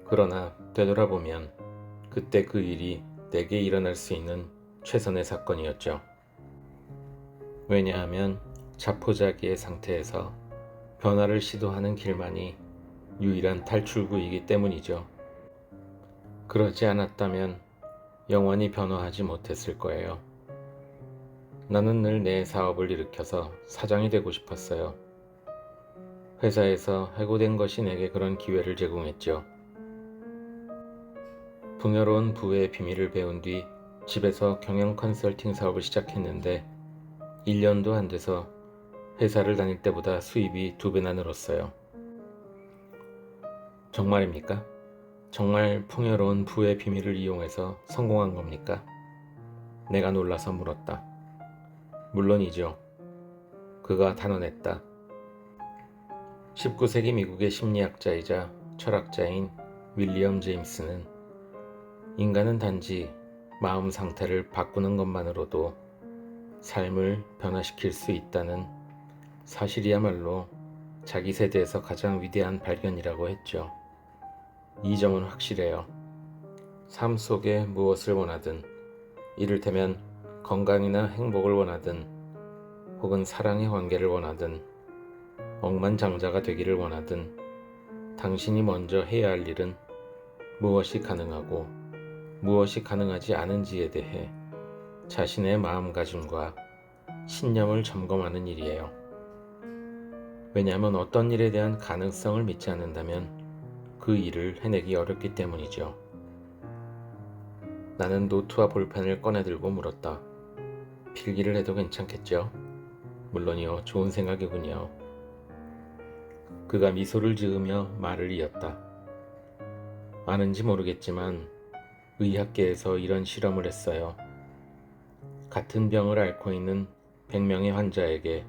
그러나 되돌아보면 그때 그 일이 내게 일어날 수 있는 최선의 사건이었죠. 왜냐하면 자포자기의 상태에서 변화를 시도하는 길만이 유일한 탈출구이기 때문이죠. 그러지 않았다면 영원히 변화하지 못했을 거예요. 나는 늘 내 사업을 일으켜서 사장이 되고 싶었어요. 회사에서 해고된 것이 내게 그런 기회를 제공했죠. 풍요로운 부의 비밀을 배운 뒤 집에서 경영 컨설팅 사업을 시작했는데 1년도 안 돼서 회사를 다닐 때보다 수입이 2배나 늘었어요. 정말입니까? 정말 풍요로운 부의 비밀을 이용해서 성공한 겁니까? 내가 놀라서 물었다. 물론이죠. 그가 단언했다. 19세기 미국의 심리학자이자 철학자인 윌리엄 제임스는 인간은 단지 마음 상태를 바꾸는 것만으로도 삶을 변화시킬 수 있다는 사실이야말로 자기 세대에서 가장 위대한 발견이라고 했죠. 이 점은 확실해요. 삶 속에 무엇을 원하든, 이를테면 건강이나 행복을 원하든, 혹은 사랑의 관계를 원하든, 억만장자가 되기를 원하든, 당신이 먼저 해야 할 일은 무엇이 가능하고 무엇이 가능하지 않은지에 대해 자신의 마음가짐과 신념을 점검하는 일이에요. 왜냐하면 어떤 일에 대한 가능성을 믿지 않는다면 그 일을 해내기 어렵기 때문이죠. 나는 노트와 볼펜을 꺼내들고 물었다. 필기를 해도 괜찮겠죠? 물론이요, 좋은 생각이군요. 그가 미소를 지으며 말을 이었다. 아는지 모르겠지만 의학계에서 이런 실험을 했어요. 같은 병을 앓고 있는 100명의 환자에게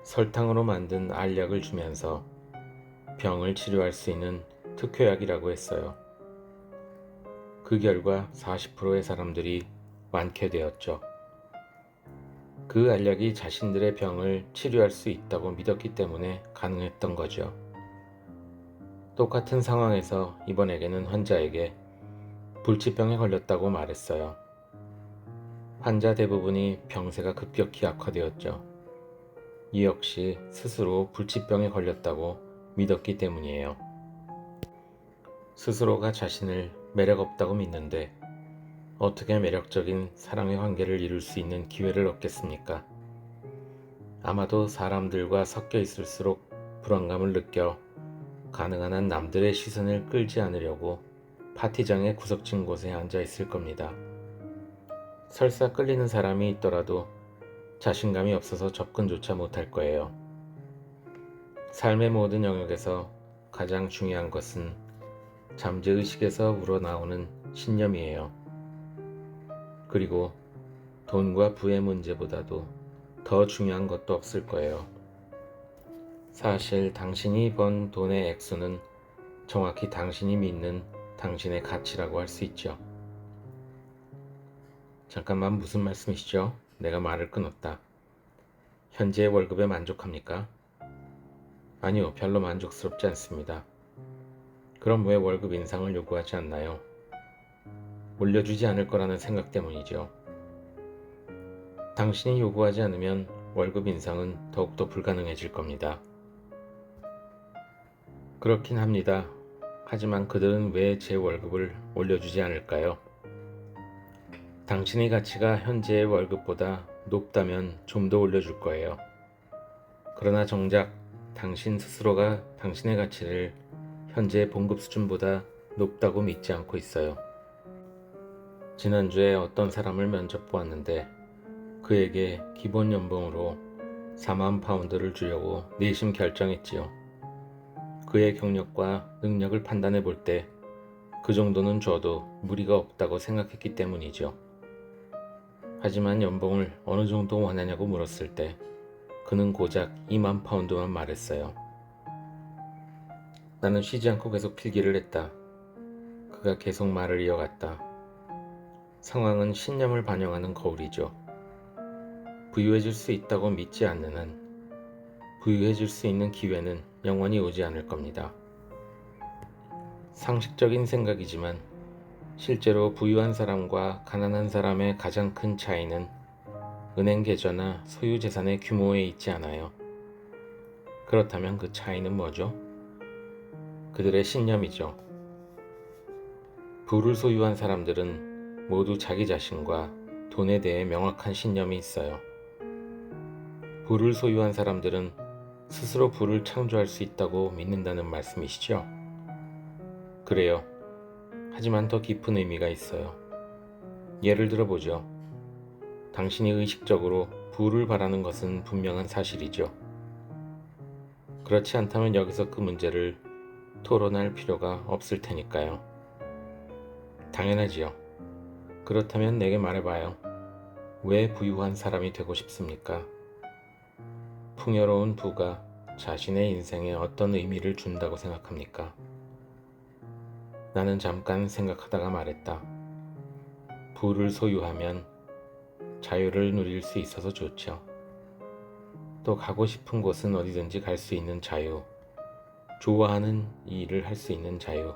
설탕으로 만든 알약을 주면서 병을 치료할 수 있는 특효약이라고 했어요. 그 결과 40%의 사람들이 완쾌되었죠. 그 알약이 자신들의 병을 치료할 수 있다고 믿었기 때문에 가능했던 거죠. 똑같은 상황에서 이번에게는 환자에게 불치병에 걸렸다고 말했어요. 환자 대부분이 병세가 급격히 악화되었죠. 이 역시 스스로 불치병에 걸렸다고 믿었기 때문이에요. 스스로가 자신을 매력없다고 믿는데 어떻게 매력적인 사랑의 관계를 이룰 수 있는 기회를 얻겠습니까? 아마도 사람들과 섞여 있을수록 불안감을 느껴 가능한 한 남들의 시선을 끌지 않으려고 파티장의 구석진 곳에 앉아 있을 겁니다. 설사 끌리는 사람이 있더라도 자신감이 없어서 접근조차 못할 거예요. 삶의 모든 영역에서 가장 중요한 것은 잠재의식에서 우러나오는 신념이에요. 그리고 돈과 부의 문제보다도 더 중요한 것도 없을 거예요. 사실 당신이 번 돈의 액수는 정확히 당신이 믿는 당신의 가치라고 할 수 있죠. 잠깐만, 무슨 말씀이시죠? 내가 말을 끊었다. 현재의 월급에 만족합니까? 아니요, 별로 만족스럽지 않습니다. 그럼 왜 월급 인상을 요구하지 않나요? 올려주지 않을 거라는 생각 때문이죠. 당신이 요구하지 않으면 월급 인상은 더욱더 불가능해질 겁니다. 그렇긴 합니다. 하지만 그들은 왜 제 월급을 올려주지 않을까요? 당신의 가치가 현재의 월급보다 높다면 좀 더 올려줄 거예요. 그러나 정작 당신 스스로가 당신의 가치를 현재의 봉급 수준보다 높다고 믿지 않고 있어요. 지난주에 어떤 사람을 면접 보았는데 그에게 기본 연봉으로 4만 파운드를 주려고 내심 결정했지요. 그의 경력과 능력을 판단해 볼 때 그 정도는 줘도 무리가 없다고 생각했기 때문이죠. 하지만 연봉을 어느 정도 원하냐고 물었을 때 그는 고작 2만 파운드만 말했어요. 나는 쉬지 않고 계속 필기를 했다. 그가 계속 말을 이어갔다. 상황은 신념을 반영하는 거울이죠. 부유해질 수 있다고 믿지 않는 한 부유해질 수 있는 기회는 영원히 오지 않을 겁니다. 상식적인 생각이지만 실제로 부유한 사람과 가난한 사람의 가장 큰 차이는 은행 계좌나 소유 재산의 규모에 있지 않아요. 그렇다면 그 차이는 뭐죠? 그들의 신념이죠. 부를 소유한 사람들은 모두 자기 자신과 돈에 대해 명확한 신념이 있어요. 부를 소유한 사람들은 스스로 부를 창조할 수 있다고 믿는다는 말씀이시죠? 그래요. 하지만 더 깊은 의미가 있어요. 예를 들어보죠. 당신이 의식적으로 부를 바라는 것은 분명한 사실이죠. 그렇지 않다면 여기서 그 문제를 토론할 필요가 없을 테니까요. 당연하지요. 그렇다면 내게 말해봐요. 왜 부유한 사람이 되고 싶습니까? 풍요로운 부가 자신의 인생에 어떤 의미를 준다고 생각합니까? 나는 잠깐 생각하다가 말했다. 부를 소유하면 자유를 누릴 수 있어서 좋죠. 또 가고 싶은 곳은 어디든지 갈 수 있는 자유, 좋아하는 일을 할 수 있는 자유,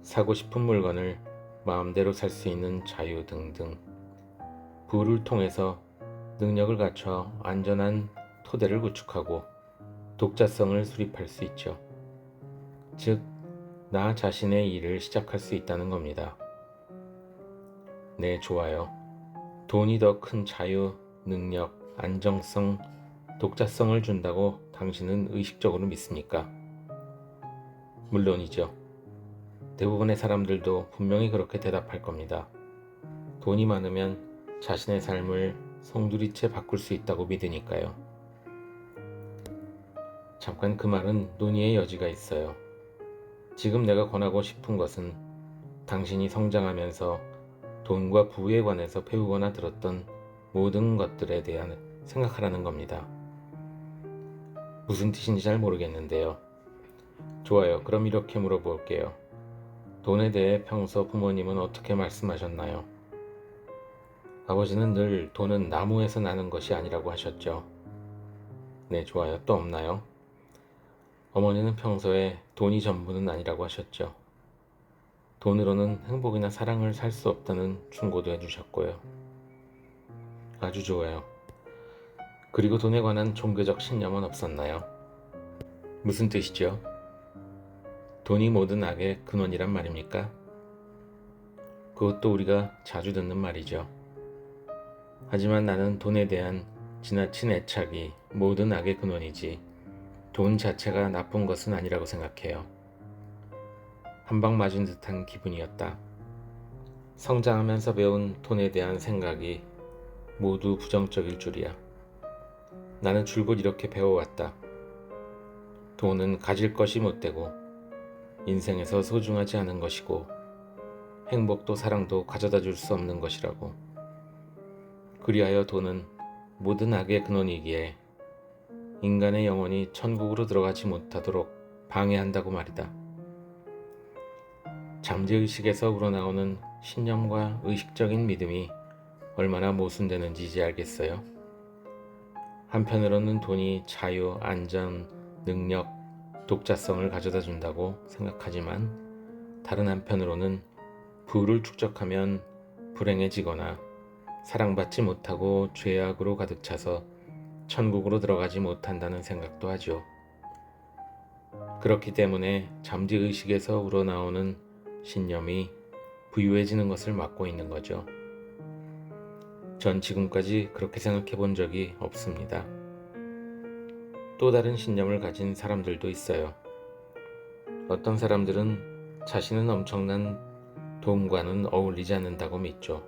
사고 싶은 물건을 마음대로 살 수 있는 자유 등등. 부를 통해서 능력을 갖춰 안전한 토대를 구축하고 독자성을 수립할 수 있죠. 즉, 나 자신의 일을 시작할 수 있다는 겁니다. 네, 좋아요. 돈이 더 큰 자유, 능력, 안정성, 독자성을 준다고 당신은 의식적으로 믿습니까? 물론이죠. 대부분의 사람들도 분명히 그렇게 대답할 겁니다. 돈이 많으면 자신의 삶을 송두리째 바꿀 수 있다고 믿으니까요. 잠깐 그 말은 논의의 여지가 있어요. 지금 내가 권하고 싶은 것은 당신이 성장하면서 돈과 부에 관해서 배우거나 들었던 모든 것들에 대한 생각하라는 겁니다. 무슨 뜻인지 잘 모르겠는데요. 좋아요. 그럼 이렇게 물어볼게요. 돈에 대해 평소 부모님은 어떻게 말씀하셨나요? 아버지는 늘 돈은 나무에서 나는 것이 아니라고 하셨죠. 네, 좋아요. 또 없나요? 어머니는 평소에 돈이 전부는 아니라고 하셨죠. 돈으로는 행복이나 사랑을 살 수 없다는 충고도 해주셨고요. 아주 좋아요. 그리고 돈에 관한 종교적 신념은 없었나요? 무슨 뜻이죠? 돈이 모든 악의 근원이란 말입니까? 그것도 우리가 자주 듣는 말이죠. 하지만 나는 돈에 대한 지나친 애착이 모든 악의 근원이지 돈 자체가 나쁜 것은 아니라고 생각해요. 한 방 맞은 듯한 기분이었다. 성장하면서 배운 돈에 대한 생각이 모두 부정적일 줄이야. 나는 줄곧 이렇게 배워왔다. 돈은 가질 것이 못되고 인생에서 소중하지 않은 것이고 행복도 사랑도 가져다 줄 수 없는 것이라고. 그리하여 돈은 모든 악의 근원이기에 인간의 영혼이 천국으로 들어가지 못하도록 방해한다고 말이다. 잠재의식에서 우러나오는 신념과 의식적인 믿음이 얼마나 모순되는지 이제 알겠어요. 한편으로는 돈이 자유, 안전, 능력, 독자성을 가져다 준다고 생각하지만 다른 한편으로는 부를 축적하면 불행해지거나 사랑받지 못하고 죄악으로 가득 차서 천국으로 들어가지 못한다는 생각도 하죠. 그렇기 때문에 잠재의식에서 우러나오는 신념이 부유해지는 것을 막고 있는 거죠. 전 지금까지 그렇게 생각해 본 적이 없습니다. 또 다른 신념을 가진 사람들도 있어요. 어떤 사람들은 자신은 엄청난 돈과는 어울리지 않는다고 믿죠.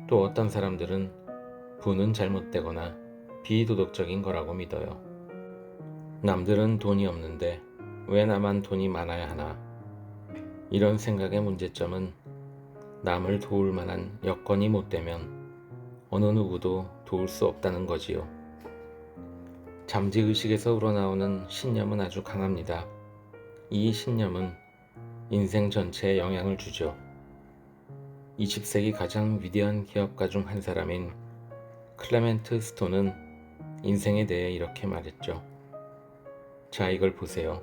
또 어떤 사람들은 부는 잘못되거나 비도덕적인 거라고 믿어요. 남들은 돈이 없는데 왜 나만 돈이 많아야 하나? 이런 생각의 문제점은 남을 도울 만한 여건이 못 되면 어느 누구도 도울 수 없다는 거지요. 잠재의식에서 우러나오는 신념은 아주 강합니다. 이 신념은 인생 전체에 영향을 주죠. 20세기 가장 위대한 기업가 중 한 사람인 클레멘트 스톤은 인생에 대해 이렇게 말했죠. 자, 이걸 보세요.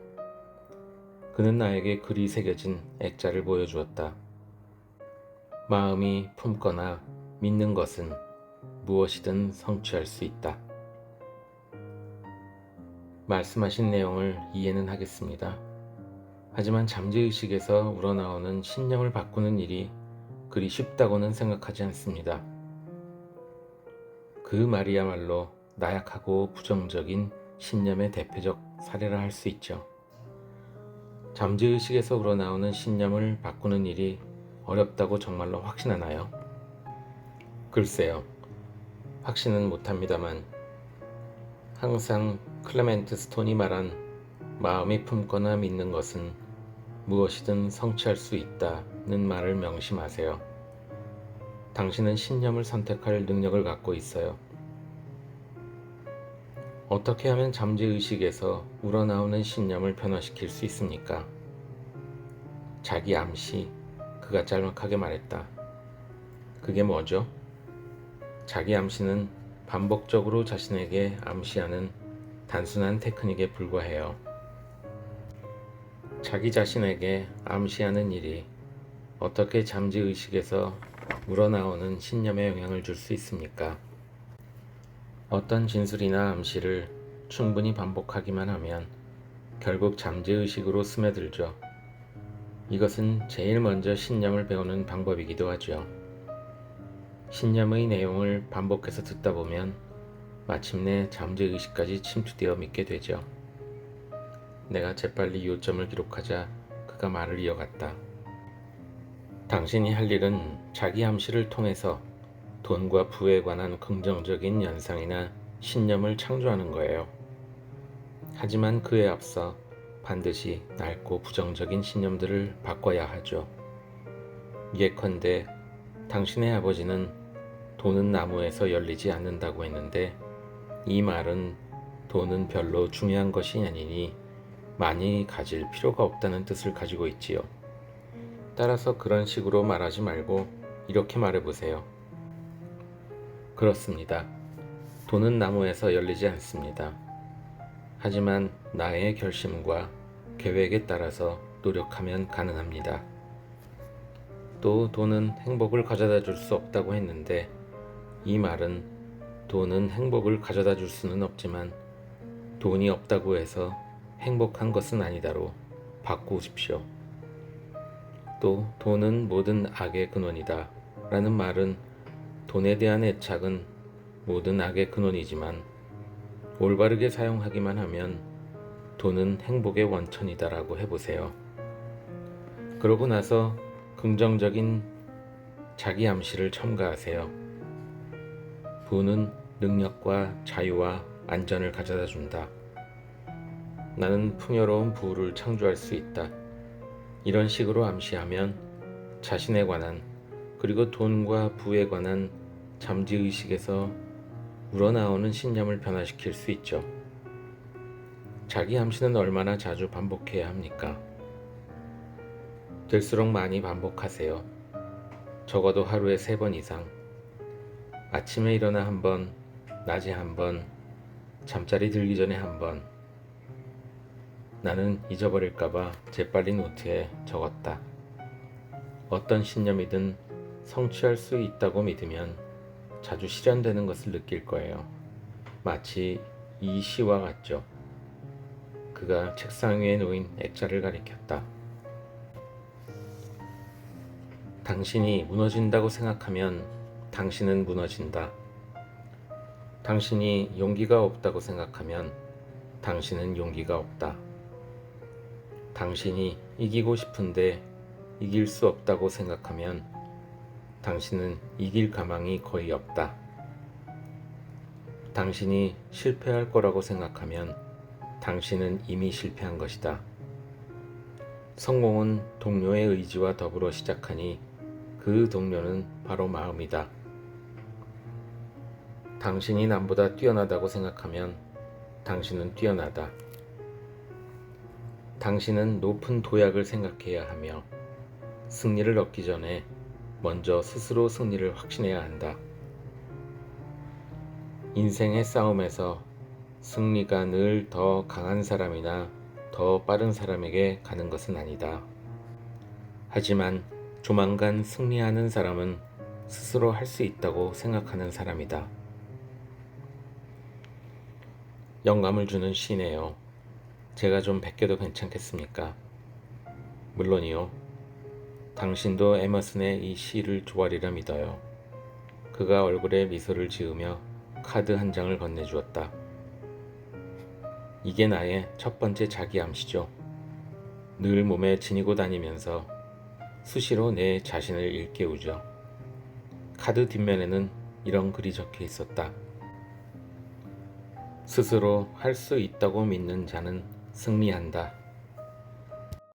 그는 나에게 글이 새겨진 액자를 보여주었다. 마음이 품거나 믿는 것은 무엇이든 성취할 수 있다. 말씀하신 내용을 이해는 하겠습니다. 하지만 잠재의식에서 우러나오는 신념을 바꾸는 일이 그리 쉽다고는 생각하지 않습니다. 그 말이야말로 나약하고 부정적인 신념의 대표적 사례라 할 수 있죠. 잠재의식에서 우러나오는 신념을 바꾸는 일이 어렵다고 정말로 확신하나요? 글쎄요, 확신은 못합니다만 항상 클레멘트 스톤이 말한 마음이 품거나 믿는 것은 무엇이든 성취할 수 있다는 말을 명심하세요. 당신은 신념을 선택할 능력을 갖고 있어요. 어떻게 하면 잠재의식에서 우러나오는 신념을 변화시킬 수 있습니까? 자기 암시, 그가 짤막하게 말했다. 그게 뭐죠? 자기 암시는 반복적으로 자신에게 암시하는 단순한 테크닉에 불과해요. 자기 자신에게 암시하는 일이 어떻게 잠재의식에서 우러나오는 신념에 영향을 줄 수 있습니까? 어떤 진술이나 암시를 충분히 반복하기만 하면 결국 잠재의식으로 스며들죠. 이것은 제일 먼저 신념을 배우는 방법이기도 하죠. 신념의 내용을 반복해서 듣다 보면 마침내 잠재의식까지 침투되어 믿게 되죠. 내가 재빨리 요점을 기록하자 그가 말을 이어갔다. 당신이 할 일은 자기 암시를 통해서 돈과 부에 관한 긍정적인 연상이나 신념을 창조하는 거예요. 하지만 그에 앞서 반드시 낡고 부정적인 신념들을 바꿔야 하죠. 예컨대 당신의 아버지는 돈은 나무에서 열리지 않는다고 했는데 이 말은 돈은 별로 중요한 것이 아니니 많이 가질 필요가 없다는 뜻을 가지고 있지요. 따라서 그런 식으로 말하지 말고 이렇게 말해보세요. 그렇습니다. 돈은 나무에서 열리지 않습니다. 하지만 나의 결심과 계획에 따라서 노력하면 가능합니다. 또 돈은 행복을 가져다 줄 수 없다고 했는데 이 말은 돈은 행복을 가져다 줄 수는 없지만 돈이 없다고 해서 행복한 것은 아니다로 바꾸십시오. 또 돈은 모든 악의 근원이다 라는 말은 돈에 대한 애착은 모든 악의 근원이지만 올바르게 사용하기만 하면 돈은 행복의 원천이다 라고 해보세요. 그러고 나서 긍정적인 자기 암시를 첨가하세요. 부는 능력과 자유와 안전을 가져다 준다. 나는 풍요로운 부를 창조할 수 있다. 이런 식으로 암시하면 자신에 관한 그리고 돈과 부에 관한 잠재의식에서 우러나오는 신념을 변화시킬 수 있죠. 자기 암시는 얼마나 자주 반복해야 합니까? 될수록 많이 반복하세요. 적어도 하루에 3번 이상. 아침에 일어나 한 번, 낮에 한 번, 잠자리 들기 전에 한 번. 나는 잊어버릴까봐 재빨리 노트에 적었다. 어떤 신념이든 성취할 수 있다고 믿으면 자주 실현되는 것을 느낄 거예요. 마치 이 시와 같죠. 그가 책상 위에 놓인 액자를 가리켰다. 당신이 무너진다고 생각하면 당신은 무너진다. 당신이 용기가 없다고 생각하면 당신은 용기가 없다. 당신이 이기고 싶은데 이길 수 없다고 생각하면 당신은 이길 가망이 거의 없다. 당신이 실패할 거라고 생각하면 당신은 이미 실패한 것이다. 성공은 동료의 의지와 더불어 시작하니 그 동료는 바로 마음이다. 당신이 남보다 뛰어나다고 생각하면 당신은 뛰어나다. 당신은 높은 도약을 생각해야 하며 승리를 얻기 전에 먼저 스스로 승리를 확신해야 한다. 인생의 싸움에서 승리가 늘 더 강한 사람이나 더 빠른 사람에게 가는 것은 아니다. 하지만 조만간 승리하는 사람은 스스로 할 수 있다고 생각하는 사람이다. 영감을 주는 시네요. 제가 좀 베껴도 괜찮겠습니까? 물론이요. 당신도 에머슨의 이 시를 좋아하리라 믿어요. 그가 얼굴에 미소를 지으며 카드 한 장을 건네주었다. 이게 나의 첫 번째 자기 암시죠. 늘 몸에 지니고 다니면서 수시로 내 자신을 일깨우죠. 카드 뒷면에는 이런 글이 적혀 있었다. 스스로 할 수 있다고 믿는 자는 승리한다.